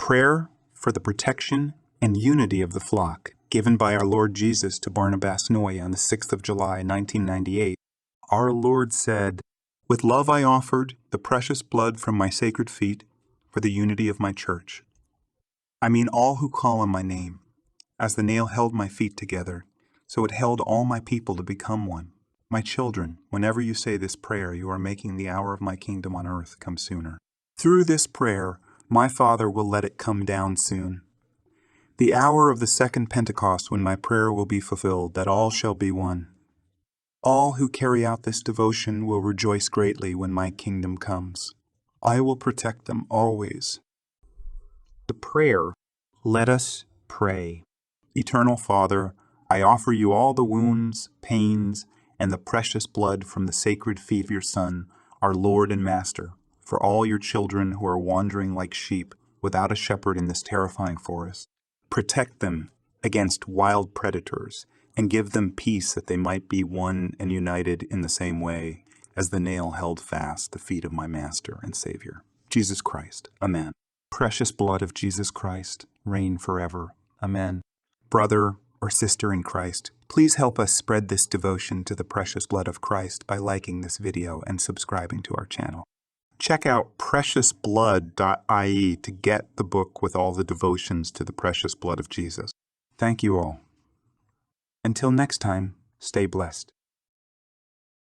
prayer for the protection and unity of the flock given by our Lord Jesus to Barnabas Noy on the 6th of July, 1998, our Lord said, "With love I offered the precious blood from my sacred feet for the unity of my church. I mean all who call on my name. As the nail held my feet together, so it held all my people to become one. My children, whenever you say this prayer, you are making the hour of my kingdom on earth come sooner. Through this prayer, my Father will let it come down soon. The hour of the Second Pentecost when my prayer will be fulfilled, that all shall be one. All who carry out this devotion will rejoice greatly when my kingdom comes. I will protect them always." The prayer, let us pray. Eternal Father, I offer you all the wounds, pains, and the precious blood from the sacred feet of your Son, our Lord and Master, for all your children who are wandering like sheep without a shepherd in this terrifying forest. Protect them against wild predators, and give them peace that they might be one and united in the same way as the nail held fast the feet of my Master and Savior, Jesus Christ. Amen. Precious blood of Jesus Christ, reign forever. Amen. Brother or sister in Christ, please help us spread this devotion to the precious blood of Christ by liking this video and subscribing to our channel. Check out preciousblood.ie to get the book with all the devotions to the precious blood of Jesus. Thank you all. Until next time, stay blessed.